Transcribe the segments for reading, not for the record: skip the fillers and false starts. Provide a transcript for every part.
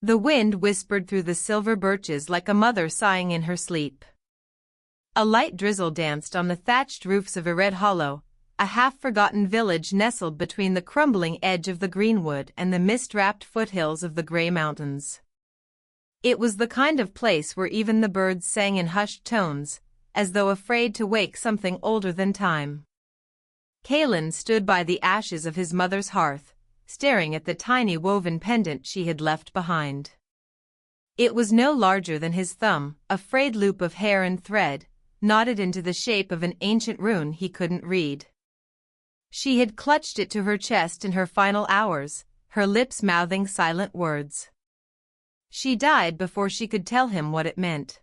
The wind whispered through the silver birches like a mother sighing in her sleep. A light drizzle danced on the thatched roofs of Ered Hollow, a half-forgotten village nestled between the crumbling edge of the greenwood and the mist-wrapped foothills of the Grey Mountains. It was the kind of place where even the birds sang in hushed tones, as though afraid to wake something older than time. Kalen stood by the ashes of his mother's hearth, staring at the tiny woven pendant she had left behind. It was no larger than his thumb, a frayed loop of hair and thread, knotted into the shape of an ancient rune he couldn't read. She had clutched it to her chest in her final hours, her lips mouthing silent words. She died before she could tell him what it meant.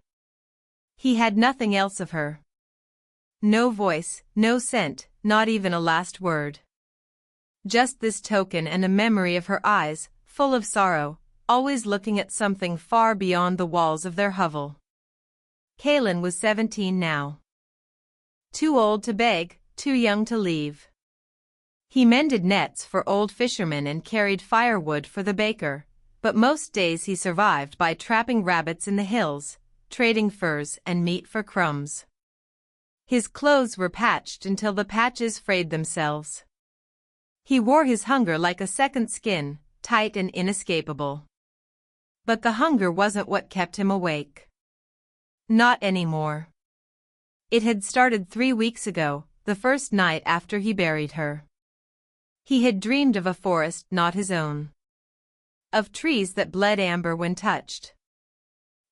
He had nothing else of her. No voice, no scent, not even a last word. Just this token and a memory of her eyes, full of sorrow, always looking at something far beyond the walls of their hovel. Kalen was 17 now. Too old to beg, too young to leave. He mended nets for old fishermen and carried firewood for the baker, but most days he survived by trapping rabbits in the hills, trading furs and meat for crumbs. His clothes were patched until the patches frayed themselves. He wore his hunger like a second skin, tight and inescapable. But the hunger wasn't what kept him awake. Not anymore. It had started 3 weeks ago, the first night after he buried her. He had dreamed of a forest not his own. Of trees that bled amber when touched.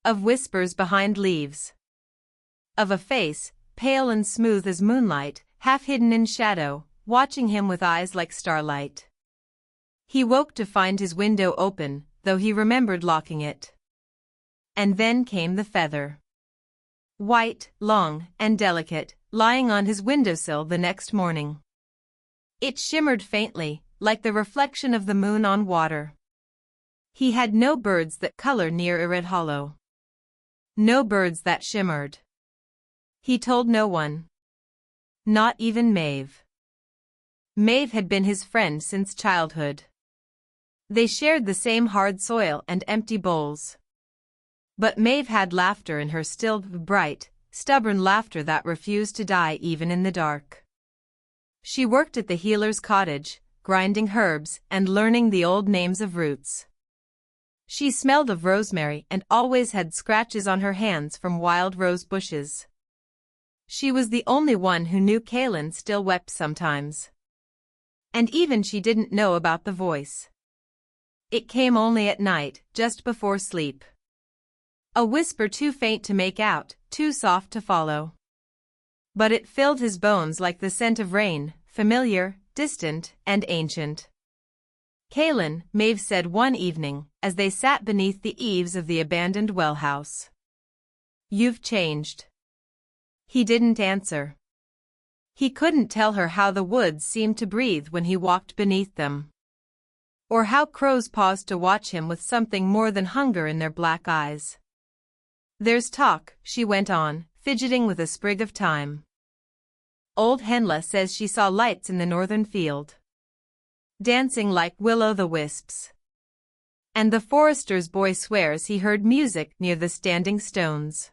Of whispers behind leaves. Of a face, pale and smooth as moonlight, half hidden in shadow, watching him with eyes like starlight. He woke to find his window open, though he remembered locking it. And then came the feather. White, long, and delicate, lying on his windowsill the next morning. It shimmered faintly, like the reflection of the moon on water. He had no birds that color near Ered Hollow. No birds that shimmered. He told no one. Not even Maeve. Maeve had been his friend since childhood. They shared the same hard soil and empty bowls. But Maeve had laughter in her, still bright, stubborn laughter that refused to die even in the dark. She worked at the healer's cottage, grinding herbs and learning the old names of roots. She smelled of rosemary and always had scratches on her hands from wild rose bushes. She was the only one who knew Kalen still wept sometimes. And even she didn't know about the voice. It came only at night, just before sleep. A whisper too faint to make out, too soft to follow. But it filled his bones like the scent of rain, familiar, distant, and ancient. Kalen, Maeve said one evening, as they sat beneath the eaves of the abandoned well house. You've changed. He didn't answer. He couldn't tell her how the woods seemed to breathe when he walked beneath them. Or how crows paused to watch him with something more than hunger in their black eyes. There's talk, she went on, fidgeting with a sprig of thyme. Old Henla says she saw lights in the northern field. Dancing like will-o'-the-wisps. And the forester's boy swears he heard music near the standing stones.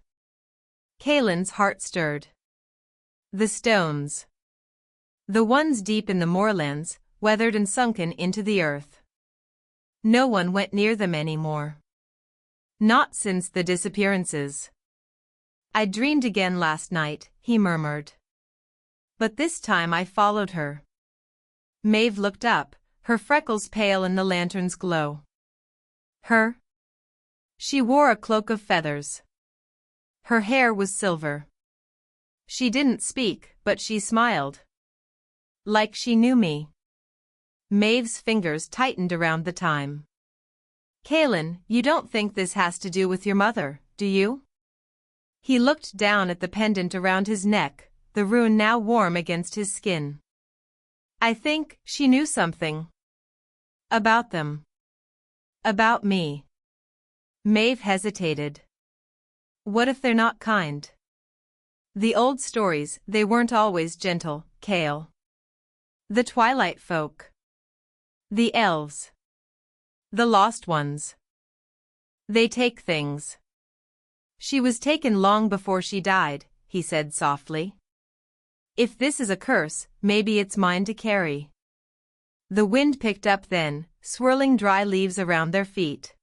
Kalen's heart stirred. The stones. The ones deep in the moorlands, weathered and sunken into the earth. No one went near them anymore. Not since the disappearances. I dreamed again last night, he murmured. But this time I followed her. Maeve looked up, her freckles pale in the lantern's glow. Her? She wore a cloak of feathers. Her hair was silver. She didn't speak, but she smiled. Like she knew me. Maeve's fingers tightened around the thyme. Kalen, you don't think this has to do with your mother, do you? He looked down at the pendant around his neck, the rune now warm against his skin. I think she knew something. About them. About me. Maeve hesitated. What if they're not kind? The old stories, they weren't always gentle, Kale. The Twilight folk. The elves. The lost ones. They take things. She was taken long before she died, he said softly. If this is a curse, maybe it's mine to carry. The wind picked up then, swirling dry leaves around their feet.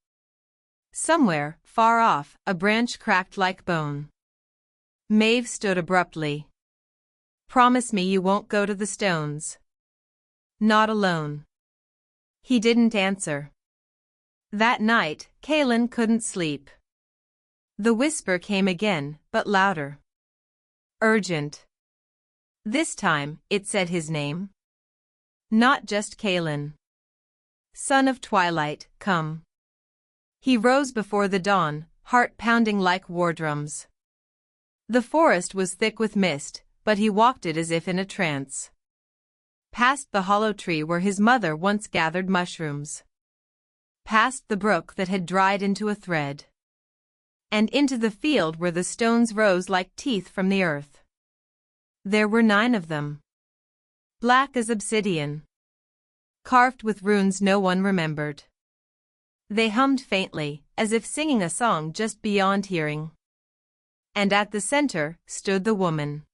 Somewhere, far off, a branch cracked like bone. Maeve stood abruptly. Promise me you won't go to the stones. Not alone. He didn't answer. That night, Kaelin couldn't sleep. The whisper came again, but louder. Urgent. This time, it said his name. Not just Kaelin. Son of Twilight, come. He rose before the dawn, heart pounding like war drums. The forest was thick with mist, but he walked it as if in a trance. Past the hollow tree where his mother once gathered mushrooms. Past the brook that had dried into a thread. And into the field where the stones rose like teeth from the earth. There were 9 of them. Black as obsidian. Carved with runes no one remembered. They hummed faintly, as if singing a song just beyond hearing. And at the center stood the woman.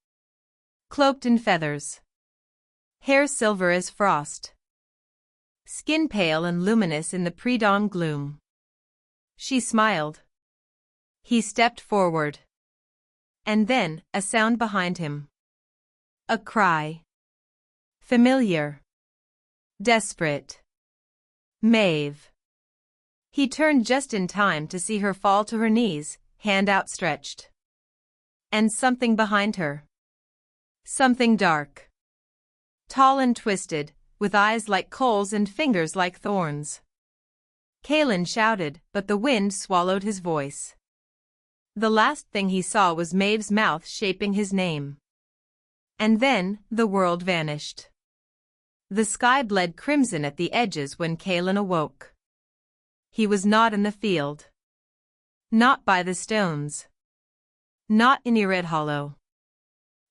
Cloaked in feathers. Hair silver as frost. Skin pale and luminous in the pre-dawn gloom. She smiled. He stepped forward. And then, a sound behind him. A cry. Familiar. Desperate. Maeve. He turned just in time to see her fall to her knees, hand outstretched. And something behind her. Something dark. Tall and twisted, with eyes like coals and fingers like thorns. Kaelin shouted, but the wind swallowed his voice. The last thing he saw was Maeve's mouth shaping his name. And then, the world vanished. The sky bled crimson at the edges when Kaelin awoke. He was not in the field. Not by the stones. Not in Ered Hollow.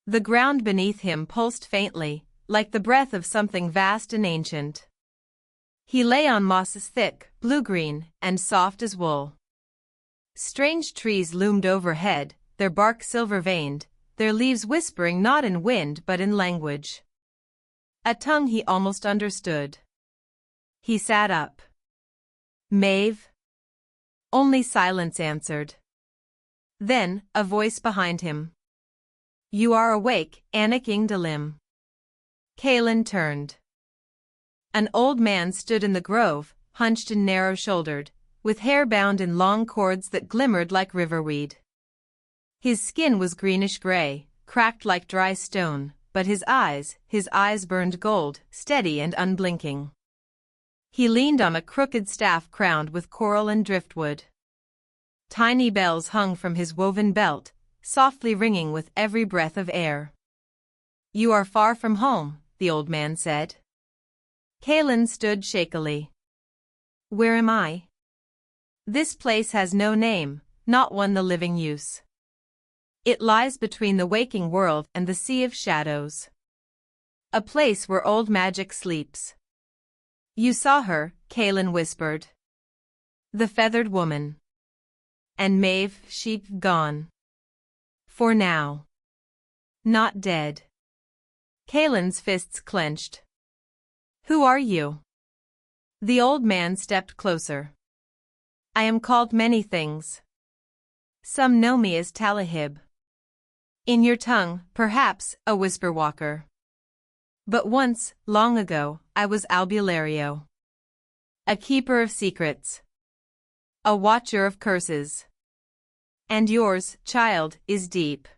The ground beneath him pulsed faintly, like the breath of something vast and ancient. He lay on moss as thick, blue-green, and soft as wool. Strange trees loomed overhead, their bark silver-veined, their leaves whispering not in wind but in language. A tongue he almost understood. He sat up. Maeve? Only silence answered. Then, a voice behind him. You are awake, Anak Ingdalim. Kaelin turned. An old man stood in the grove, hunched and narrow-shouldered, with hair bound in long cords that glimmered like riverweed. His skin was greenish-gray, cracked like dry stone, but his eyes burned gold, steady and unblinking. He leaned on a crooked staff crowned with coral and driftwood. Tiny bells hung from his woven belt, softly ringing with every breath of air. You are far from home, the old man said. Kaelin stood shakily. Where am I? This place has no name, not one the living use. It lies between the waking world and the sea of shadows. A place where old magic sleeps. You saw her, Kaelin whispered. The feathered woman. And Maeve, she gone. For now. Not dead. Kaelin's fists clenched. Who are you? The old man stepped closer. I am called many things. Some know me as Talahib. In your tongue, perhaps, a whisper walker. But once, long ago, I was Albulario. A keeper of secrets. A watcher of curses. And yours, child, is deep.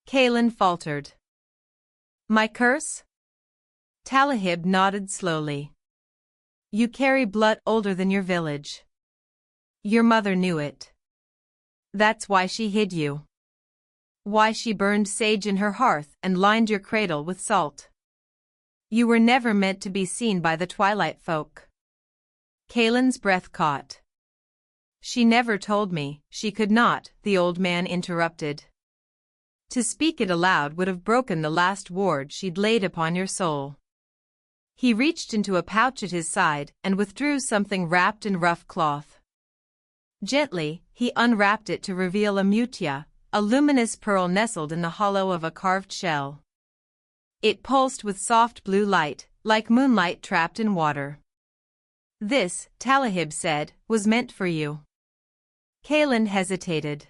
Kaelin faltered. My curse? Talahib nodded slowly. You carry blood older than your village. Your mother knew it. That's why she hid you. Why she burned sage in her hearth and lined your cradle with salt. You were never meant to be seen by the Twilight folk. Kaelin's breath caught. She never told me, she could not, the old man interrupted. To speak it aloud would have broken the last ward she'd laid upon your soul. He reached into a pouch at his side and withdrew something wrapped in rough cloth. Gently, he unwrapped it to reveal a mutia, a luminous pearl nestled in the hollow of a carved shell. It pulsed with soft blue light, like moonlight trapped in water. "This," Talahib said, "was meant for you." Kaelin hesitated.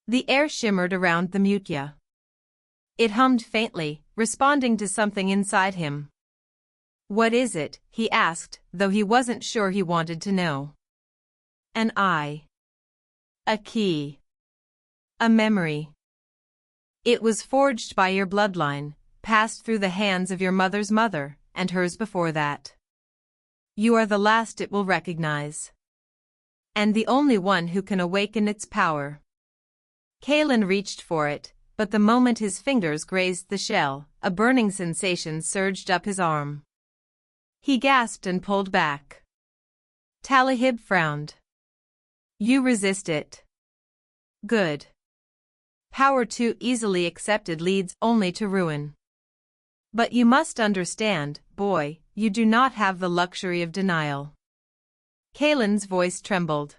The air shimmered around the mutia. It hummed faintly, responding to something inside him. "What is it?" he asked, though he wasn't sure he wanted to know. "An eye. A key. A memory. It was forged by your bloodline, passed through the hands of your mother's mother, and hers before that. You are the last it will recognize. And the only one who can awaken its power." Kaelin reached for it, but the moment his fingers grazed the shell, a burning sensation surged up his arm. He gasped and pulled back. Talahib frowned. "You resist it. Good. Power too easily accepted leads only to ruin. But you must understand, boy, you do not have the luxury of denial." Kaelin's voice trembled.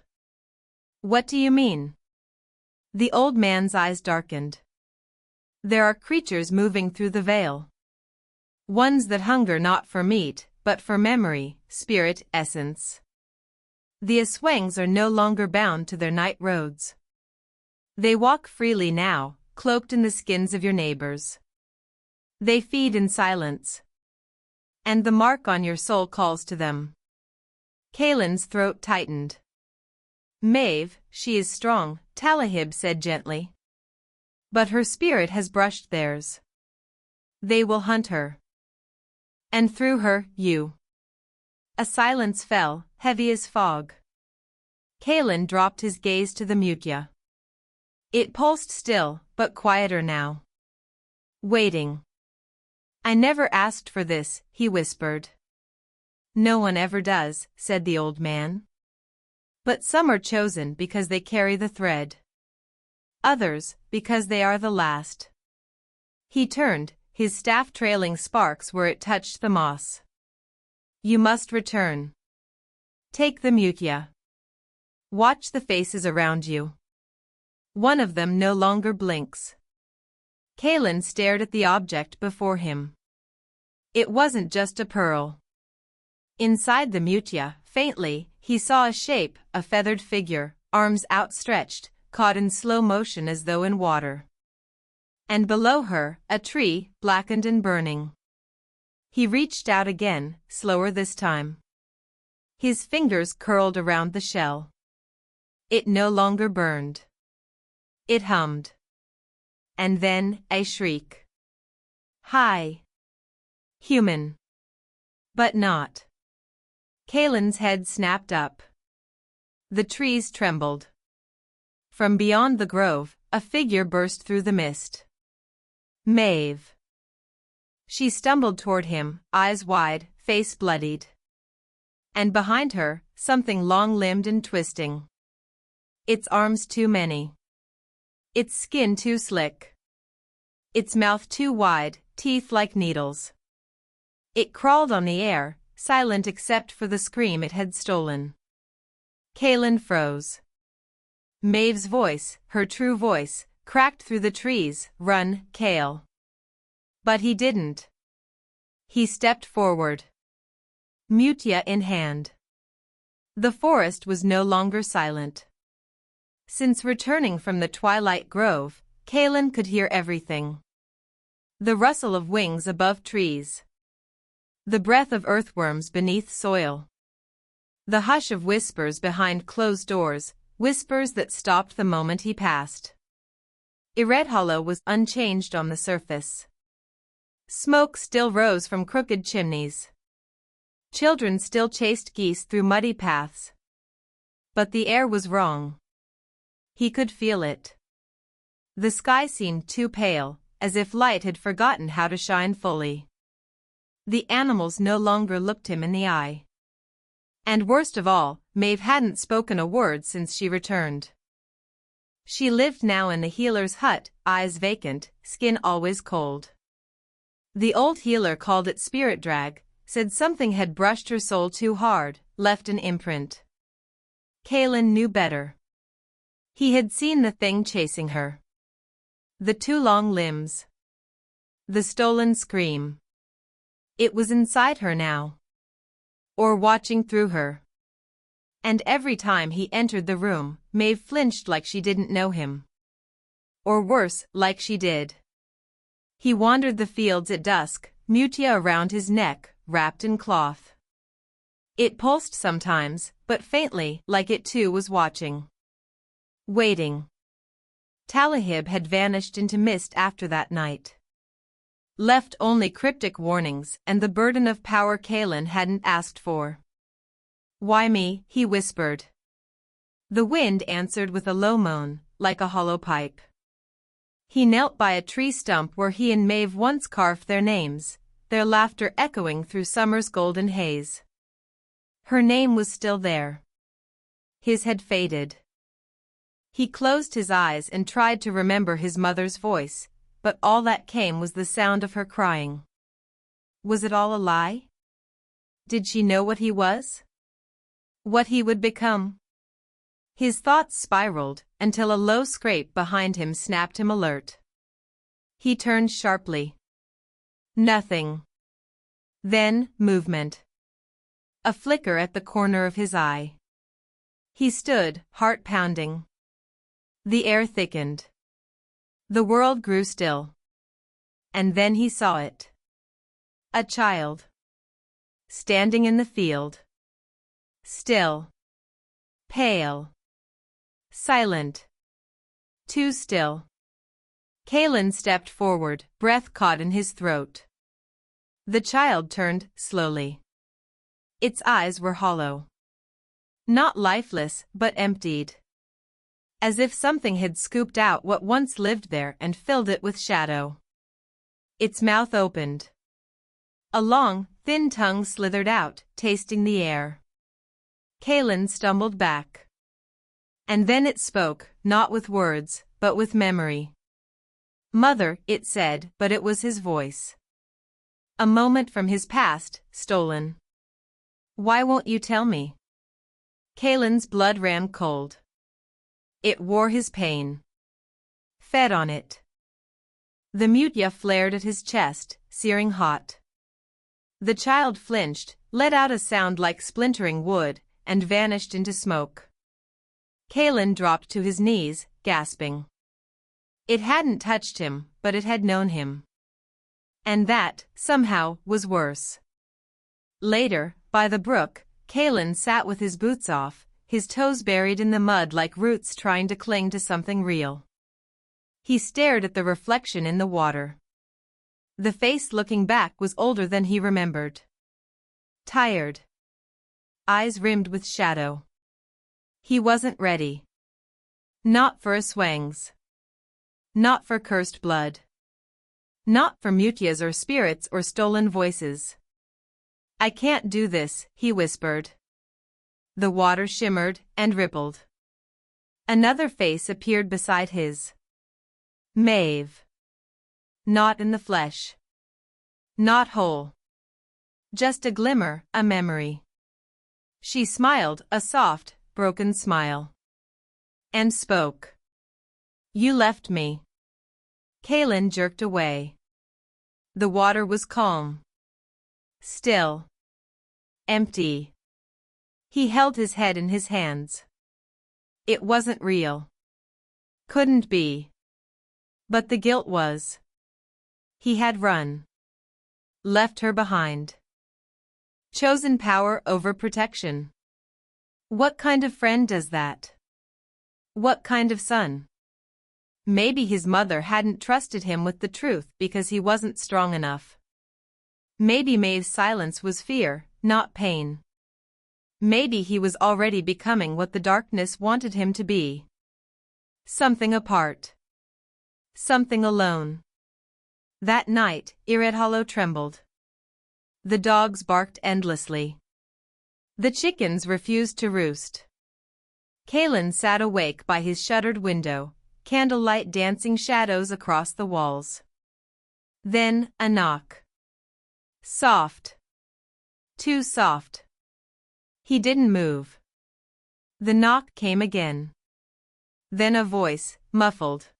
"What do you mean?" The old man's eyes darkened. "There are creatures moving through the veil. Ones that hunger not for meat, but for memory, spirit, essence. The aswangs are no longer bound to their night roads. They walk freely now, cloaked in the skins of your neighbors. They feed in silence. And the mark on your soul calls to them." Kaelin's throat tightened. "Maeve, she is strong," Talahib said gently. "But her spirit has brushed theirs. They will hunt her. And through her, you." A silence fell, heavy as fog. Kaelin dropped his gaze to the mutia. It pulsed still, but quieter now. Waiting. "I never asked for this," he whispered. "No one ever does," said the old man. "But some are chosen because they carry the thread. Others, because they are the last." He turned, his staff trailing sparks where it touched the moss. "You must return. Take the mutia. Watch the faces around you. One of them no longer blinks." Kaelin stared at the object before him. It wasn't just a pearl. Inside the mutia, faintly, he saw a shape, a feathered figure, arms outstretched, caught in slow motion as though in water. And below her, a tree, blackened and burning. He reached out again, slower this time. His fingers curled around the shell. It no longer burned. It hummed. And then, a shriek. Hi. Human. But not. Kaelin's head snapped up. The trees trembled. From beyond the grove, a figure burst through the mist. Maeve. She stumbled toward him, eyes wide, face bloodied. And behind her, something long-limbed and twisting. Its arms too many. Its skin too slick. Its mouth too wide, teeth like needles. It crawled on the air, silent except for the scream it had stolen. Kaelin froze. Maeve's voice, her true voice, cracked through the trees, "Run, Kael." But he didn't. He stepped forward. Mutia in hand. The forest was no longer silent. Since returning from the Twilight Grove, Kaelin could hear everything. The rustle of wings above trees. The breath of earthworms beneath soil. The hush of whispers behind closed doors, whispers that stopped the moment he passed. Hollow was unchanged on the surface. Smoke still rose from crooked chimneys. Children still chased geese through muddy paths. But the air was wrong. He could feel it. The sky seemed too pale, as if light had forgotten how to shine fully. The animals no longer looked him in the eye. And worst of all, Maeve hadn't spoken a word since she returned. She lived now in the healer's hut, eyes vacant, skin always cold. The old healer called it spirit drag, said something had brushed her soul too hard, left an imprint. Kaelin knew better. He had seen the thing chasing her. The two long limbs. The stolen scream. It was inside her now. Or watching through her. And every time he entered the room, Maeve flinched like she didn't know him. Or worse, like she did. He wandered the fields at dusk, Mutia around his neck, wrapped in cloth. It pulsed sometimes, but faintly, like it too was watching. Waiting. Talahib had vanished into mist after that night. Left only cryptic warnings and the burden of power Kaelin hadn't asked for. "Why me?" he whispered. The wind answered with a low moan, like a hollow pipe. He knelt by a tree stump where he and Maeve once carved their names, their laughter echoing through summer's golden haze. Her name was still there. His had faded. He closed his eyes and tried to remember his mother's voice, but all that came was the sound of her crying. Was it all a lie? Did she know what he was? What he would become? His thoughts spiraled until a low scrape behind him snapped him alert. He turned sharply. Nothing. Then, movement. A flicker at the corner of his eye. He stood, heart pounding. The air thickened. The world grew still. And then he saw it. A child. Standing in the field. Still. Pale. Silent. Too still. Kaelin stepped forward, breath caught in his throat. The child turned, slowly. Its eyes were hollow. Not lifeless, but emptied. As if something had scooped out what once lived there and filled it with shadow. Its mouth opened. A long, thin tongue slithered out, tasting the air. Kaelin stumbled back. And then it spoke, not with words, but with memory. "Mother," it said, but it was his voice. A moment from his past, stolen. "Why won't you tell me?" Kaelin's blood ran cold. It wore his pain. Fed on it. The mutia flared at his chest, searing hot. The child flinched, let out a sound like splintering wood, and vanished into smoke. Kaelin dropped to his knees, gasping. It hadn't touched him, but it had known him. And that, somehow, was worse. Later, by the brook, Kaelin sat with his boots off, his toes buried in the mud like roots trying to cling to something real. He stared at the reflection in the water. The face looking back was older than he remembered. Tired. Eyes rimmed with shadow. He wasn't ready. Not for aswangs. Not for cursed blood. Not for mutias or spirits or stolen voices. "I can't do this," he whispered. The water shimmered and rippled. Another face appeared beside his. Maeve. Not in the flesh. Not whole. Just a glimmer, a memory. She smiled, a soft, broken smile. And spoke. "You left me." Kaelin jerked away. The water was calm. Still. Empty. He held his head in his hands. It wasn't real. Couldn't be. But the guilt was. He had run. Left her behind. Chosen power over protection. What kind of friend does that? What kind of son? Maybe his mother hadn't trusted him with the truth because he wasn't strong enough. Maybe Maeve's silence was fear, not pain. Maybe he was already becoming what the darkness wanted him to be. Something apart. Something alone. That night, Iredhollow trembled. The dogs barked endlessly. The chickens refused to roost. Kaelin sat awake by his shuttered window, candlelight dancing shadows across the walls. Then, a knock. Soft. Too soft. He didn't move. The knock came again. Then a voice, muffled.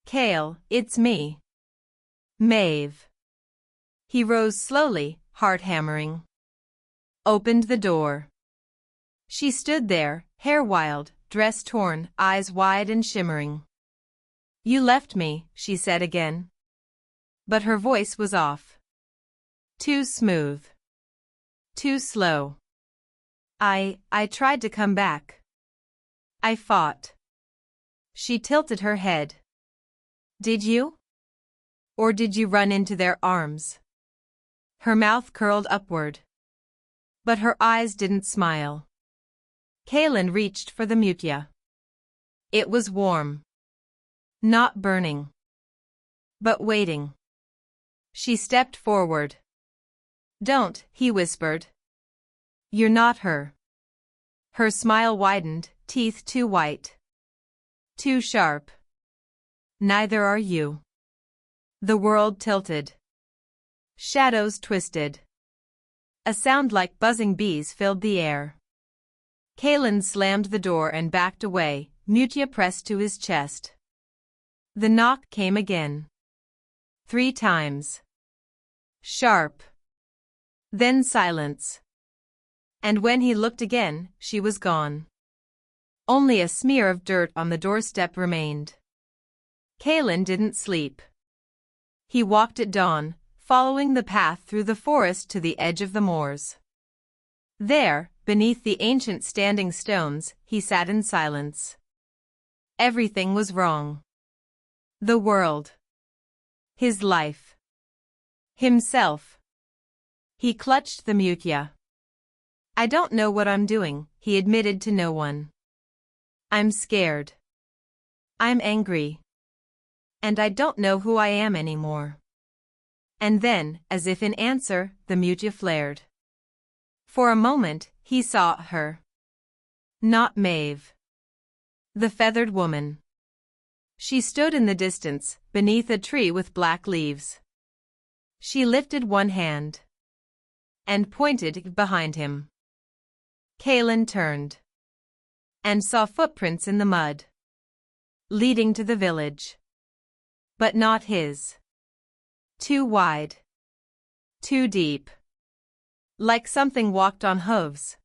"Kale, it's me. Maeve." He rose slowly, heart hammering. Opened the door. She stood there, hair wild, dress torn, eyes wide and shimmering. "You left me," she said again. But her voice was off. Too smooth. Too slow. I tried to come back. I fought." She tilted her head. "Did you? Or did you run into their arms?" Her mouth curled upward. But her eyes didn't smile. Kaelin reached for the mutia. It was warm. Not burning. But waiting. She stepped forward. "Don't," he whispered. "You're not her." Her smile widened, teeth too white. Too sharp. "Neither are you." The world tilted. Shadows twisted. A sound like buzzing bees filled the air. Kaelin slammed the door and backed away, mutia pressed to his chest. The knock came again. 3 times. Sharp. Then silence. And when he looked again, she was gone. Only a smear of dirt on the doorstep remained. Kaelin didn't sleep. He walked at dawn, following the path through the forest to the edge of the moors. There, beneath the ancient standing stones, he sat in silence. Everything was wrong. The world. His life. Himself. He clutched the mutia. "I don't know what I'm doing," he admitted to no one. "I'm scared. I'm angry. And I don't know who I am anymore." And then, as if in answer, the mutia flared. For a moment, he saw her. Not Maeve. The feathered woman. She stood in the distance, beneath a tree with black leaves. She lifted one hand. And pointed behind him. Kaelin turned. And saw footprints in the mud. Leading to the village. But not his. Too wide. Too deep. Like something walked on hooves.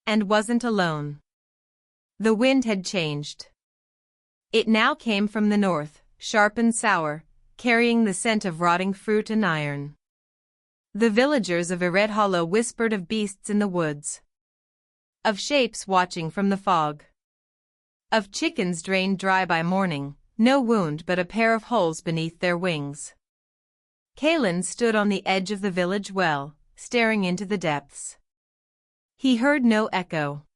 And wasn't alone. The wind had changed. It now came from the north, sharp and sour, carrying the scent of rotting fruit and iron. The villagers of Elysia Hollow whispered of beasts in the woods. Of shapes watching from the fog. Of chickens drained dry by morning, no wound but a pair of holes beneath their wings. Kaelin stood on the edge of the village well, staring into the depths. He heard no echo.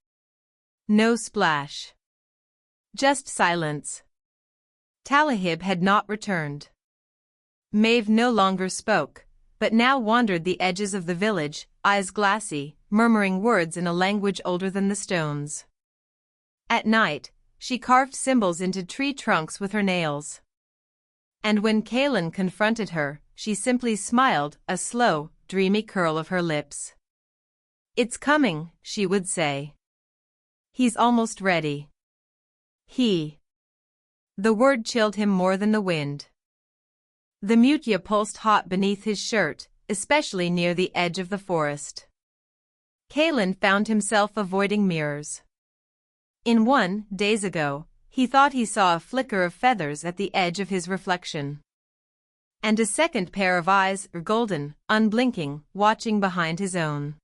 No splash. Just silence. Talahib had not returned. Maeve no longer spoke, but now wandered the edges of the village, eyes glassy, murmuring words in a language older than the stones. At night, she carved symbols into tree trunks with her nails. And when Kaelin confronted her, she simply smiled, a slow, dreamy curl of her lips. "It's coming," she would say. "He's almost ready." The word chilled him more than the wind. The mutia pulsed hot beneath his shirt, especially near the edge of the forest. Kaelin found himself avoiding mirrors. In one, days ago, he thought he saw a flicker of feathers at the edge of his reflection. And a second pair of eyes, golden, unblinking, watching behind his own.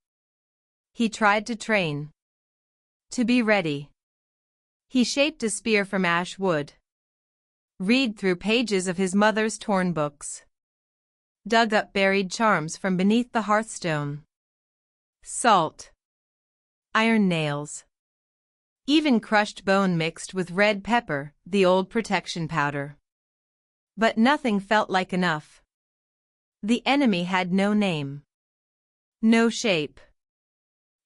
He tried to train. To be ready. He shaped a spear from ash wood. Read through pages of his mother's torn books. Dug up buried charms from beneath the hearthstone. Salt. Iron nails. Even crushed bone mixed with red pepper, the old protection powder. But nothing felt like enough. The enemy had no name. No shape.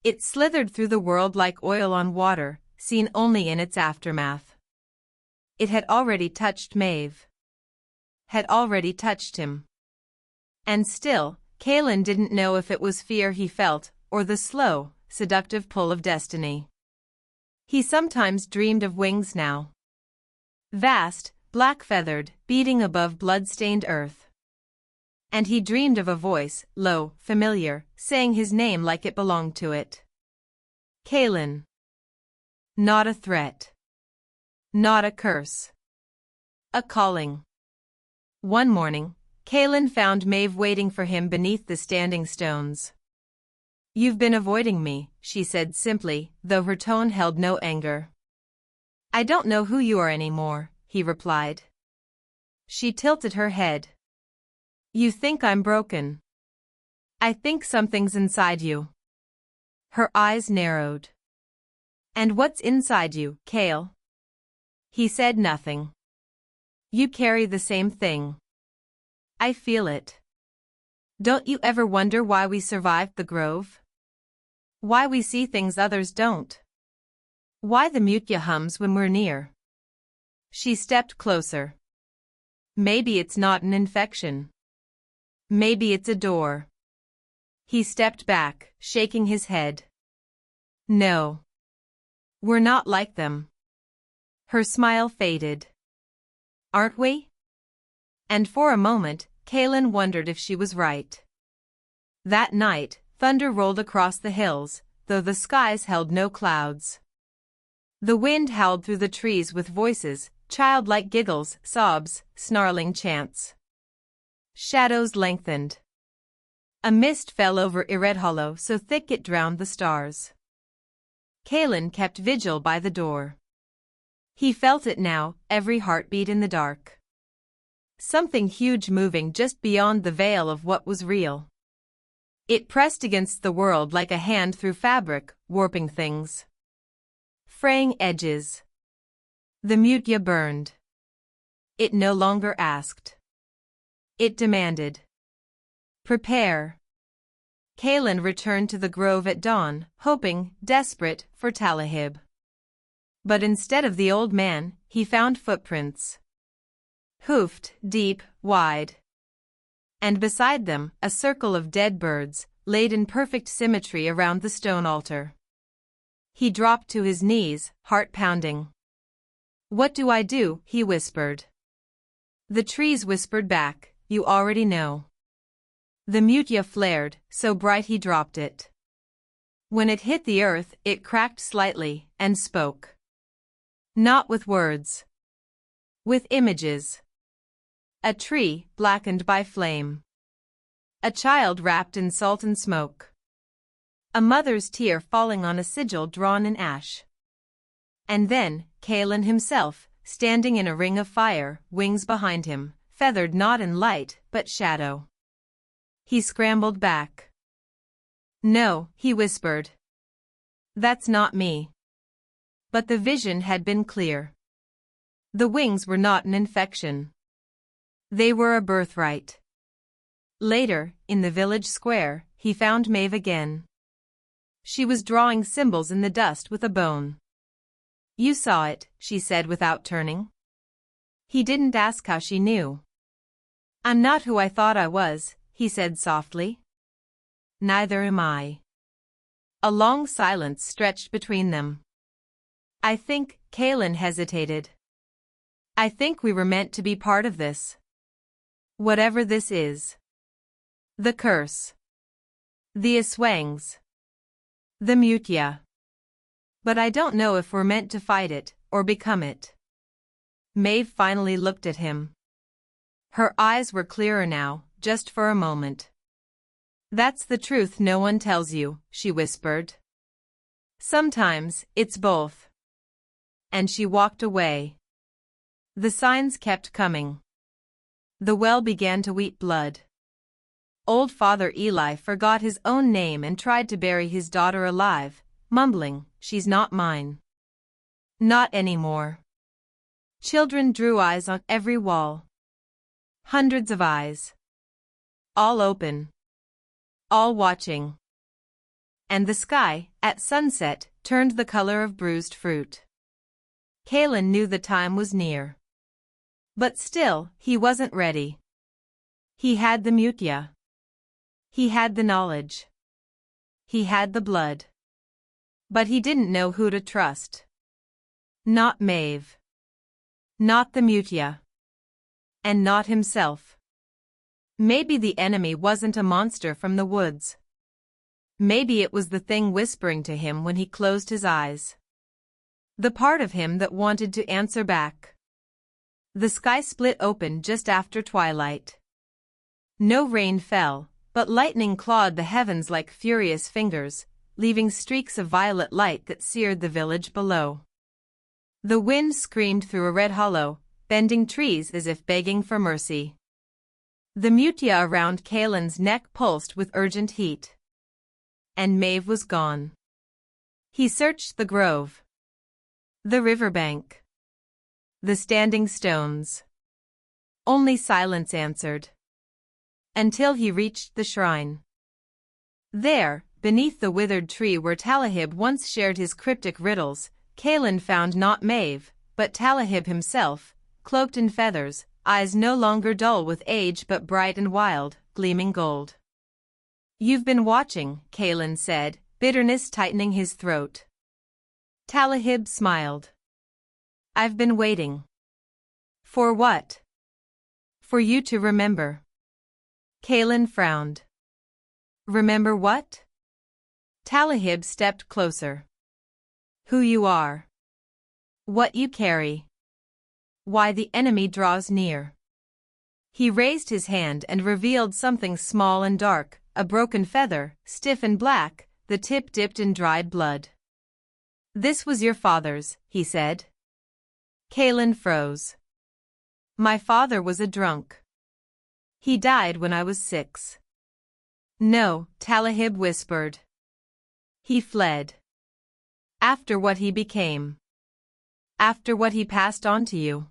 It slithered through the world like oil on water, seen only in its aftermath. It had already touched Maeve. Had already touched him. And still, Kaelin didn't know if it was fear he felt, or the slow, seductive pull of destiny. He sometimes dreamed of wings now. Vast, black-feathered, beating above blood-stained earth. And he dreamed of a voice, low, familiar, saying his name like it belonged to it. Kaelin. Not a threat. Not a curse. A calling. One morning, Kaelin found Maeve waiting for him beneath the standing stones. "You've been avoiding me," she said simply, though her tone held no anger. "I don't know who you are anymore," he replied. She tilted her head. "You think I'm broken. I think something's inside you." Her eyes narrowed. "And what's inside you, Kael?" He said nothing. "You carry the same thing. I feel it. Don't you ever wonder why we survived the grove? Why we see things others don't? Why the mutya hums when we're near?" She stepped closer. "Maybe it's not an infection. Maybe it's a door." He stepped back, shaking his head. "No. We're not like them." Her smile faded. "Aren't we?" And for a moment, Kaelin wondered if she was right. That night, thunder rolled across the hills, though the skies held no clouds. The wind howled through the trees with voices, childlike giggles, sobs, snarling chants. Shadows lengthened. A mist fell over Hollow so thick it drowned the stars. Kaelin kept vigil by the door. He felt it now, every heartbeat in the dark. Something huge moving just beyond the veil of what was real. It pressed against the world like a hand through fabric, warping things. Fraying edges. The mutya burned. It no longer asked. It demanded. "Prepare." Kaelin returned to the grove at dawn, hoping, desperate, for Talahib. But instead of the old man, he found footprints. Hoofed, deep, wide. And beside them, a circle of dead birds, laid in perfect symmetry around the stone altar. He dropped to his knees, heart pounding. "What do I do?" he whispered. The trees whispered back, "You already know." The mutya flared, so bright he dropped it. When it hit the earth, it cracked slightly, and spoke. Not with words. With images. A tree, blackened by flame. A child wrapped in salt and smoke. A mother's tear falling on a sigil drawn in ash. And then, Kaelin himself, standing in a ring of fire, wings behind him, feathered not in light, but shadow. He scrambled back. "No," he whispered. "That's not me." But the vision had been clear. The wings were not an infection. They were a birthright. Later, in the village square, he found Maeve again. She was drawing symbols in the dust with a bone. "You saw it," she said without turning. He didn't ask how she knew. "I'm not who I thought I was," he said softly. "Neither am I." A long silence stretched between them. "I think," Kaelin hesitated. "I think we were meant to be part of this. Whatever this is. The curse. The aswangs. The mutya. But I don't know if we're meant to fight it, or become it." Maeve finally looked at him. Her eyes were clearer now, just for a moment. "That's the truth no one tells you," she whispered. "Sometimes, it's both." And she walked away. The signs kept coming. The well began to weep blood. Old Father Eli forgot his own name and tried to bury his daughter alive, mumbling, "She's not mine. Not anymore." Children drew eyes on every wall. Hundreds of eyes. All open. All watching. And the sky, at sunset, turned the color of bruised fruit. Kaelin knew the time was near. But still, he wasn't ready. He had the mutya. He had the knowledge. He had the blood. But he didn't know who to trust. Not Maeve. Not the Mutia. And not himself. Maybe the enemy wasn't a monster from the woods. Maybe it was the thing whispering to him when he closed his eyes. The part of him that wanted to answer back. The sky split open just after twilight. No rain fell, but lightning clawed the heavens like furious fingers, leaving streaks of violet light that seared the village below. The wind screamed through a red hollow, bending trees as if begging for mercy. The mutia around Kaelin's neck pulsed with urgent heat. And Maeve was gone. He searched the grove, the riverbank, the standing stones. Only silence answered. Until he reached the shrine. There, beneath the withered tree where Talahib once shared his cryptic riddles, Kaelin found not Maeve, but Talahib himself, cloaked in feathers, eyes no longer dull with age but bright and wild, gleaming gold. "You've been watching," Kaelin said, bitterness tightening his throat. Talahib smiled. "I've been waiting." "For what?" "For you to remember." Kaelin frowned. "Remember what?" Talahib stepped closer. "Who you are. What you carry. Why the enemy draws near." He raised his hand and revealed something small and dark, a broken feather, stiff and black, the tip dipped in dried blood. "This was your father's," he said. Kaelin froze. "My father was a drunk. He died when I was 6. "No," Talahib whispered. "He fled. After what he became. After what he passed on to you."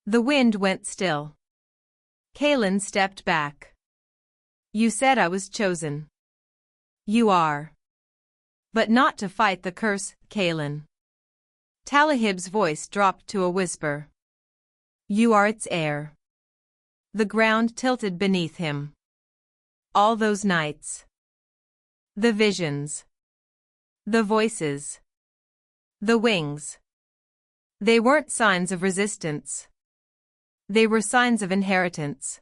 The wind went still. Kaelin stepped back. "You said I was chosen." "You are. But not to fight the curse, Kaelin." Talahib's voice dropped to a whisper. "You are its heir." The ground tilted beneath him. All those nights. The visions. The voices. The wings. They weren't signs of resistance. They were signs of inheritance.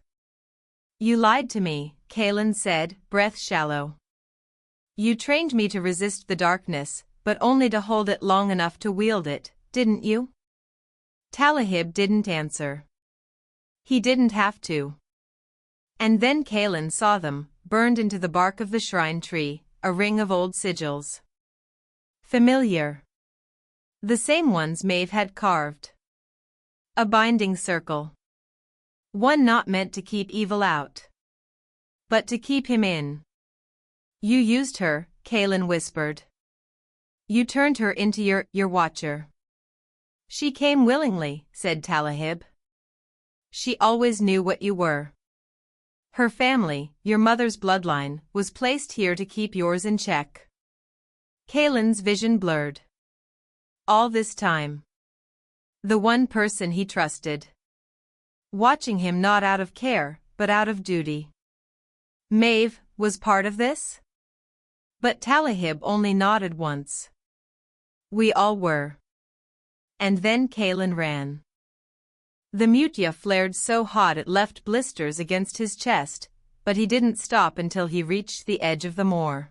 "You lied to me," Kaelin said, breath shallow. "You trained me to resist the darkness, but only to hold it long enough to wield it, didn't you?" Talahib didn't answer. He didn't have to. And then Kaelin saw them, burned into the bark of the shrine tree, a ring of old sigils. Familiar. The same ones Maeve had carved. A binding circle. One not meant to keep evil out, but to keep him in. "You used her," Kaelin whispered. "You turned her into your watcher." "She came willingly," said Talahib. "She always knew what you were. Her family, your mother's bloodline, was placed here to keep yours in check." Kaelin's vision blurred. All this time. The one person he trusted. Watching him not out of care, but out of duty. Maeve was part of this? But Talahib only nodded once. "We all were." And then Kaelin ran. The mutia flared so hot it left blisters against his chest, but he didn't stop until he reached the edge of the moor.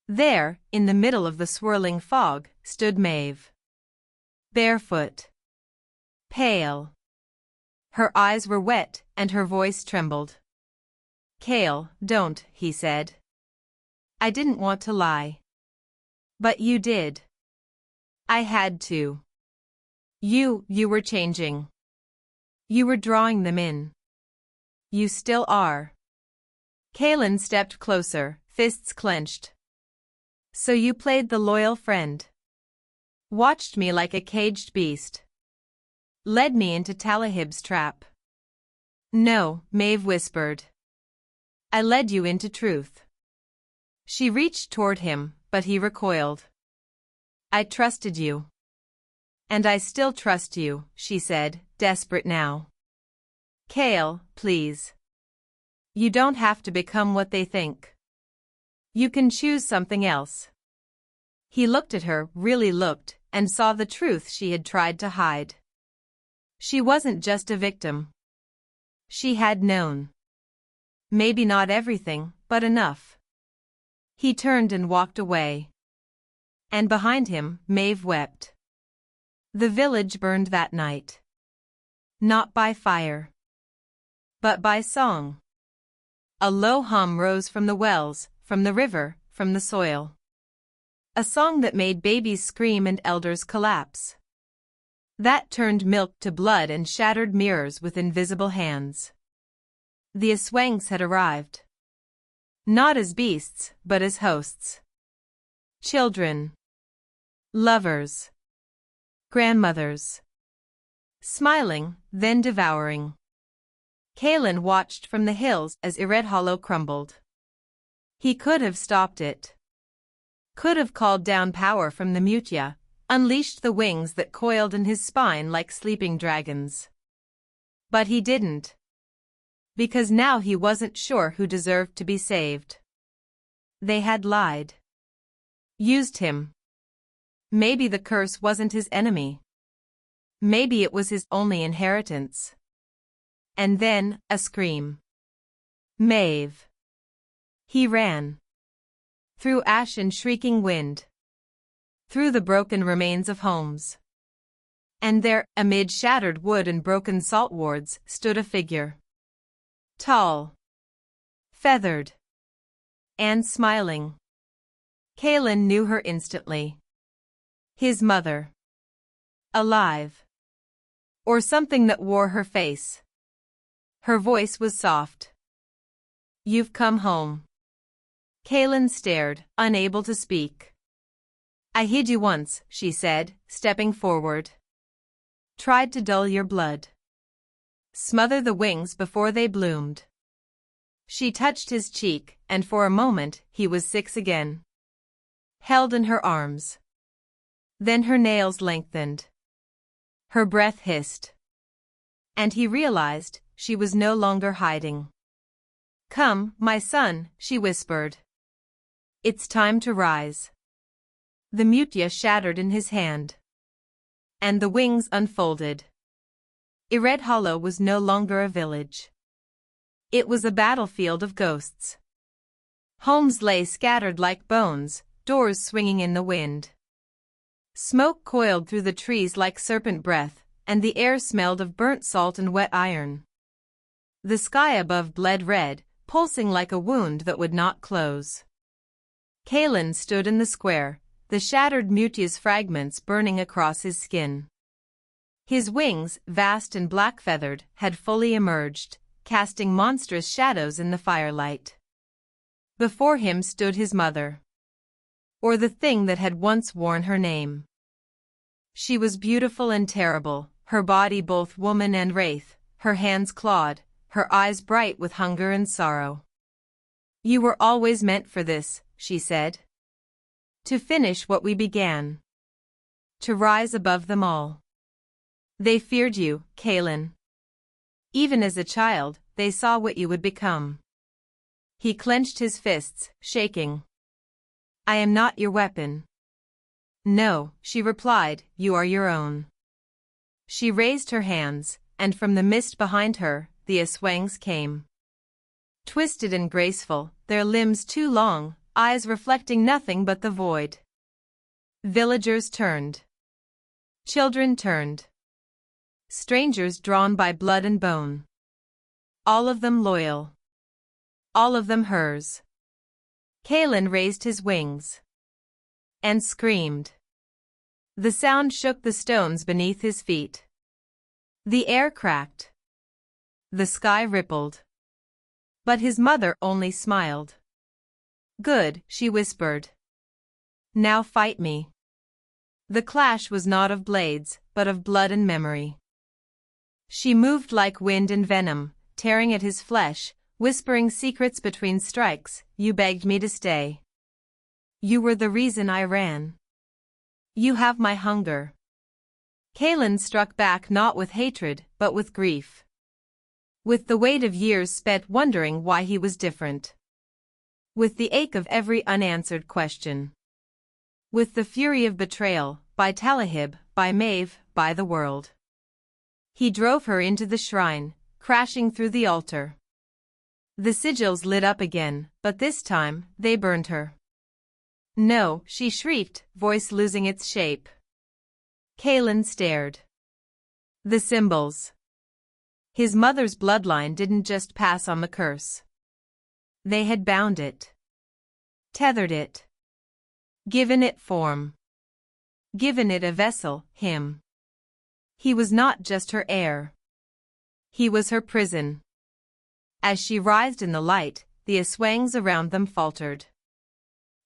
There, in the middle of the swirling fog, stood Maeve. Barefoot. Pale. Her eyes were wet, and her voice trembled. "Kael, don't," he said. "I didn't want to lie. But you did. I had to. You were changing. You were drawing them in. You still are." Kaelin stepped closer, fists clenched. "So you played the loyal friend. Watched me like a caged beast. Led me into Talahib's trap." "No," Maeve whispered. "I led you into truth." She reached toward him, but he recoiled. "I trusted you. And I still trust you," she said, desperate now. "Kael, please. You don't have to become what they think. You can choose something else." He looked at her, really looked, and saw the truth she had tried to hide. She wasn't just a victim. She had known. Maybe not everything, but enough. He turned and walked away. And behind him, Maeve wept. The village burned that night. Not by fire, but by song. A low hum rose from the wells, from the river, from the soil. A song that made babies scream and elders collapse. That turned milk to blood and shattered mirrors with invisible hands. The aswangs had arrived. Not as beasts, but as hosts. Children. Lovers. Grandmothers. Smiling, then devouring. Kaelin watched from the hills as Ired Hollow crumbled. He could have stopped it. Could have called down power from the Mutia, unleashed the wings that coiled in his spine like sleeping dragons. But he didn't. Because now he wasn't sure who deserved to be saved. They had lied. Used him. Maybe the curse wasn't his enemy. Maybe it was his only inheritance. And then, a scream. Maeve. He ran. Through ash and shrieking wind. Through the broken remains of homes. And there, amid shattered wood and broken salt wards, stood a figure. Tall. Feathered. And smiling. Kaelin knew her instantly. His mother. Alive. Or something that wore her face. Her voice was soft. You've come home. Kaelin stared, unable to speak. I hid you once, she said, stepping forward. Tried to dull your blood. Smother the wings before they bloomed. She touched his cheek, and for a moment, he was 6 again. Held in her arms. Then her nails lengthened. Her breath hissed. And he realized she was no longer hiding. Come, my son, she whispered. It's time to rise. The Mutia shattered in his hand. And the wings unfolded. Ired Hollow was no longer a village. It was a battlefield of ghosts. Homes lay scattered like bones, doors swinging in the wind. Smoke coiled through the trees like serpent breath, and the air smelled of burnt salt and wet iron. The sky above bled red, pulsing like a wound that would not close. Kaelin stood in the square, the shattered Mutia's fragments burning across his skin. His wings, vast and black-feathered, had fully emerged, casting monstrous shadows in the firelight. Before him stood his mother. Or the thing that had once worn her name. She was beautiful and terrible, her body both woman and wraith, her hands clawed, her eyes bright with hunger and sorrow. You were always meant for this, she said. To finish what we began. To rise above them all. They feared you, Kaelin. Even as a child, they saw what you would become. He clenched his fists, shaking. I am not your weapon. No, she replied, you are your own. She raised her hands, and from the mist behind her, the aswangs came. Twisted and graceful, their limbs too long, eyes reflecting nothing but the void. Villagers turned. Children turned. Strangers drawn by blood and bone. All of them loyal. All of them hers. Kaelin raised his wings. And screamed. The sound shook the stones beneath his feet. The air cracked. The sky rippled. But his mother only smiled. Good, she whispered. Now fight me. The clash was not of blades, but of blood and memory. She moved like wind and venom, tearing at his flesh, whispering secrets between strikes. You begged me to stay. You were the reason I ran. You have my hunger. Kaelin struck back not with hatred, but with grief. With the weight of years spent wondering why he was different. With the ache of every unanswered question. With the fury of betrayal, by Talahib, by Maeve, by the world. He drove her into the shrine, crashing through the altar. The sigils lit up again, but this time, they burned her. No, she shrieked, voice losing its shape. Kaelin stared. The symbols. His mother's bloodline didn't just pass on the curse. They had bound it. Tethered it. Given it form. Given it a vessel, him. He was not just her heir. He was her prison. As she writhed in the light, the aswangs around them faltered.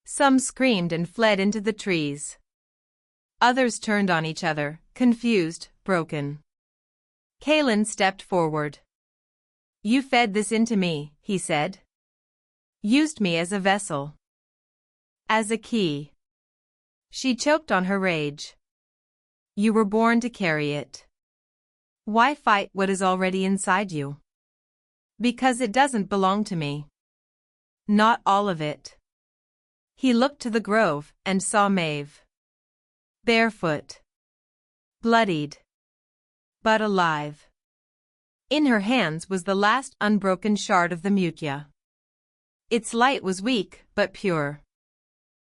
Some screamed and fled into the trees. Others turned on each other, confused, broken. Kaelin stepped forward. You fed this into me, he said. Used me as a vessel. As a key. She choked on her rage. You were born to carry it. Why fight what is already inside you? Because it doesn't belong to me. Not all of it. He looked to the grove and saw Maeve. Barefoot. Bloodied. But alive. In her hands was the last unbroken shard of the Mutya. Its light was weak but pure.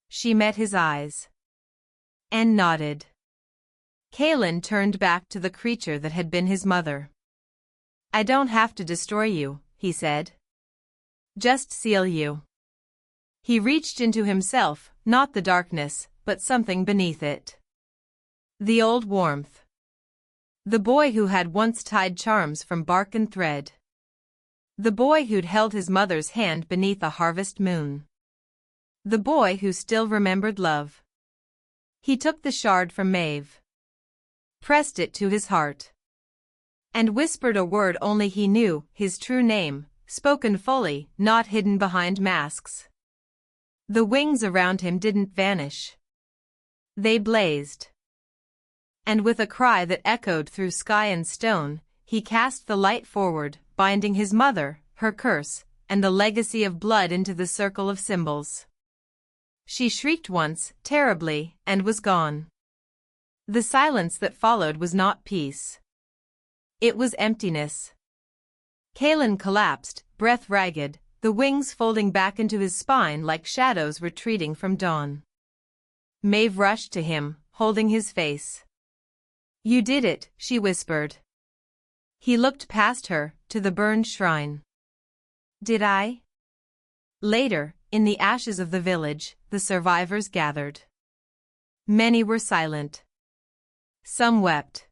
She met his eyes. And nodded. Kaelin turned back to the creature that had been his mother. I don't have to destroy you, he said. Just seal you. He reached into himself, not the darkness, but something beneath it. The old warmth. The boy who had once tied charms from bark and thread. The boy who'd held his mother's hand beneath a harvest moon. The boy who still remembered love. He took the shard from Maeve. Pressed it to his heart. And whispered a word only he knew, his true name, spoken fully, not hidden behind masks. The wings around him didn't vanish. They blazed. And with a cry that echoed through sky and stone, he cast the light forward, binding his mother, her curse, and the legacy of blood into the circle of symbols. She shrieked once, terribly, and was gone. The silence that followed was not peace. It was emptiness. Kaelin collapsed, breath ragged, the wings folding back into his spine like shadows retreating from dawn. Maeve rushed to him, holding his face. You did it, she whispered. He looked past her, to the burned shrine. Did I? Later, in the ashes of the village, the survivors gathered. Many were silent. Some wept.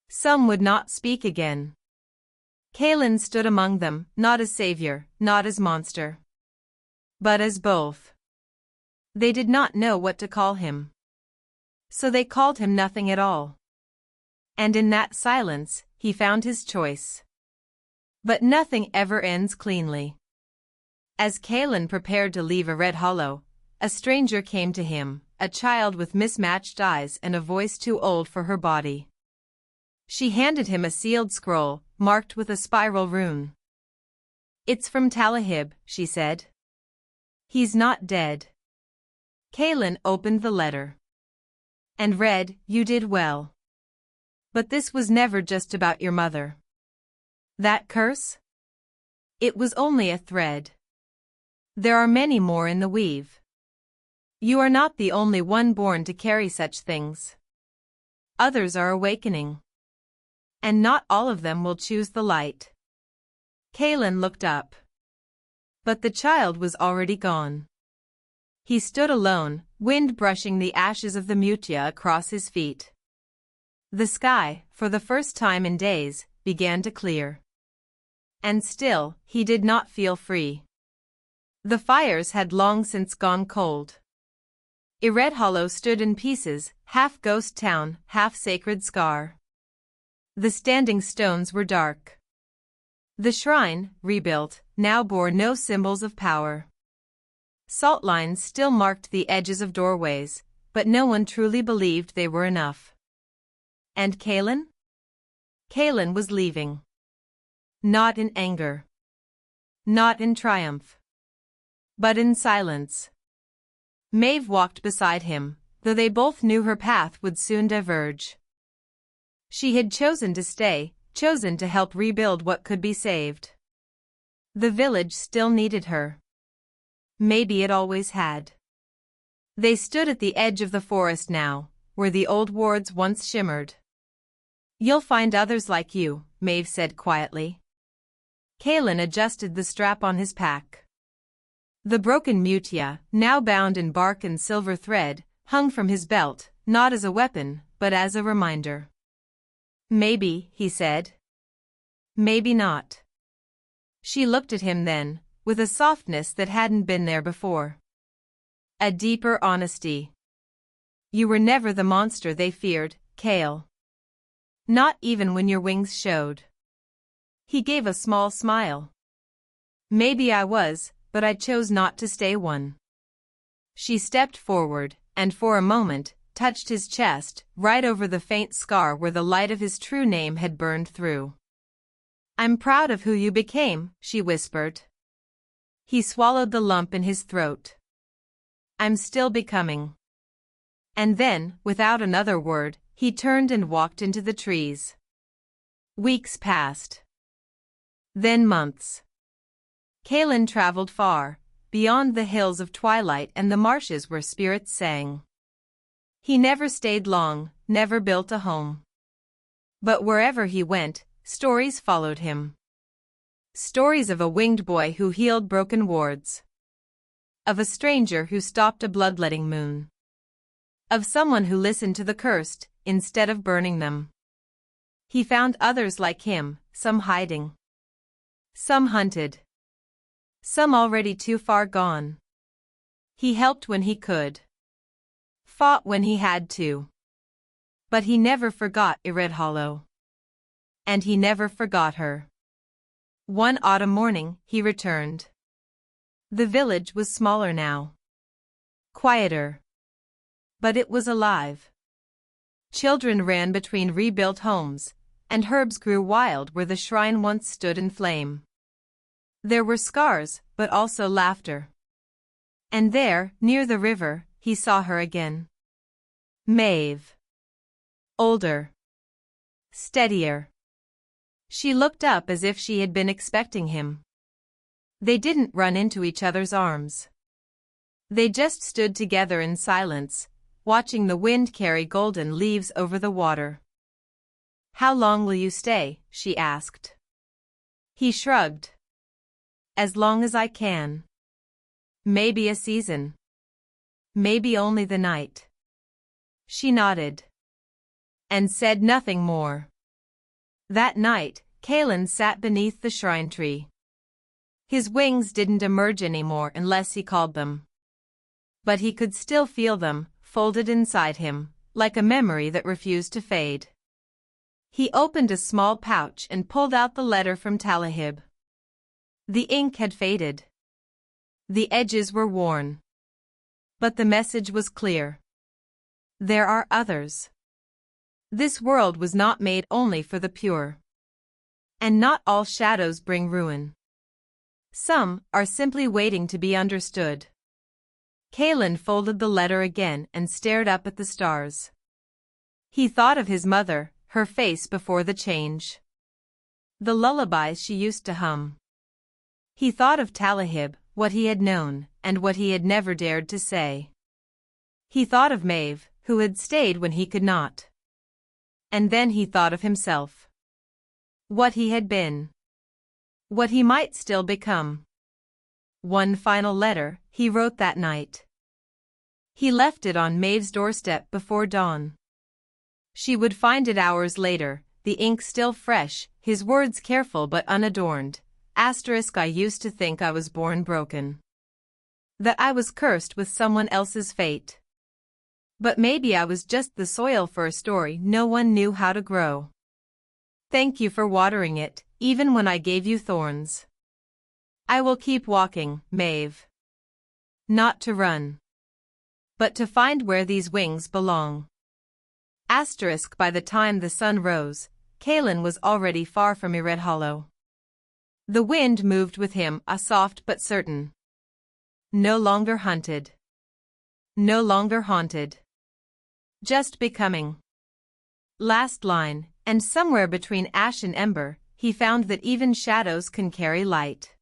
Some would not speak again. Kaelin stood among them, not as savior, not as monster. But as both. They did not know what to call him. So they called him nothing at all. And in that silence, he found his choice. But nothing ever ends cleanly. As Kaelin prepared to leave a red hollow, a stranger came to him, a child with mismatched eyes and a voice too old for her body. She handed him a sealed scroll, marked with a spiral rune. It's from Talahib, she said. He's not dead. Kaelin opened the letter. And read, You did well. But this was never just about your mother. That curse? It was only a thread. There are many more in the weave. You are not the only one born to carry such things. Others are awakening. And not all of them will choose the light. Kaelin looked up. But the child was already gone. He stood alone, wind brushing the ashes of the Mutya across his feet. The sky, for the first time in days, began to clear. And still, he did not feel free. The fires had long since gone cold. Red Hollow stood in pieces, half ghost town, half sacred scar. The standing stones were dark. The shrine, rebuilt, now bore no symbols of power. Salt lines still marked the edges of doorways, but no one truly believed they were enough. And Kaelin? Kaelin was leaving. Not in anger. Not in triumph. But in silence. Maeve walked beside him, though they both knew her path would soon diverge. She had chosen to stay, chosen to help rebuild what could be saved. The village still needed her. Maybe it always had. They stood at the edge of the forest now, where the old wards once shimmered. "You'll find others like you," Maeve said quietly. Kaelin adjusted the strap on his pack. The broken mutia, now bound in bark and silver thread, hung from his belt, not as a weapon, but as a reminder. "Maybe," he said. "Maybe not." She looked at him then, with a softness that hadn't been there before. A deeper honesty. "You were never the monster they feared, Kael. Not even when your wings showed." He gave a small smile. "Maybe I was, but I chose not to stay one." She stepped forward, and for a moment, touched his chest, right over the faint scar where the light of his true name had burned through. "I'm proud of who you became," she whispered. He swallowed the lump in his throat. "I'm still becoming." And then, without another word, he turned and walked into the trees. Weeks passed. Then months. Kaelin traveled far, beyond the hills of Twilight and the marshes where spirits sang. He never stayed long, never built a home. But wherever he went, stories followed him. Stories of a winged boy who healed broken wards. Of a stranger who stopped a bloodletting moon. Of someone who listened to the cursed, instead of burning them. He found others like him, some hiding. Some hunted. Some already too far gone. He helped when he could. Fought when he had to. But he never forgot Hollow. And he never forgot her. One autumn morning, he returned. The village was smaller now. Quieter. But it was alive. Children ran between rebuilt homes, and herbs grew wild where the shrine once stood in flame. There were scars, but also laughter. And there, near the river, he saw her again. Maeve. Older. Steadier. She looked up as if she had been expecting him. They didn't run into each other's arms. They just stood together in silence, watching the wind carry golden leaves over the water. "How long will you stay?" she asked. He shrugged. "As long as I can. Maybe a season. Maybe only the night." She nodded. And said nothing more. That night, Kaelin sat beneath the shrine tree. His wings didn't emerge anymore unless he called them. But he could still feel them, folded inside him, like a memory that refused to fade. He opened a small pouch and pulled out the letter from Talahib. The ink had faded. The edges were worn. But the message was clear. There are others. This world was not made only for the pure. And not all shadows bring ruin. Some are simply waiting to be understood. Kaelin folded the letter again and stared up at the stars. He thought of his mother, her face before the change. The lullabies she used to hum. He thought of Talahib, what he had known, and what he had never dared to say. He thought of Maeve, who had stayed when he could not. And then he thought of himself. What he had been. What he might still become. One final letter, he wrote that night. He left it on Maeve's doorstep before dawn. She would find it hours later, the ink still fresh, his words careful but unadorned. I used to think I was born broken. That I was cursed with someone else's fate. But maybe I was just the soil for a story no one knew how to grow. Thank you for watering it, even when I gave you thorns. I will keep walking, Maeve. Not to run. But to find where these wings belong. By the time the sun rose, Kaelin was already far from Hollow. The wind moved with him, a soft but certain. No longer hunted. No longer haunted. Just becoming. Last line, and somewhere between ash and ember, he found that even shadows can carry light.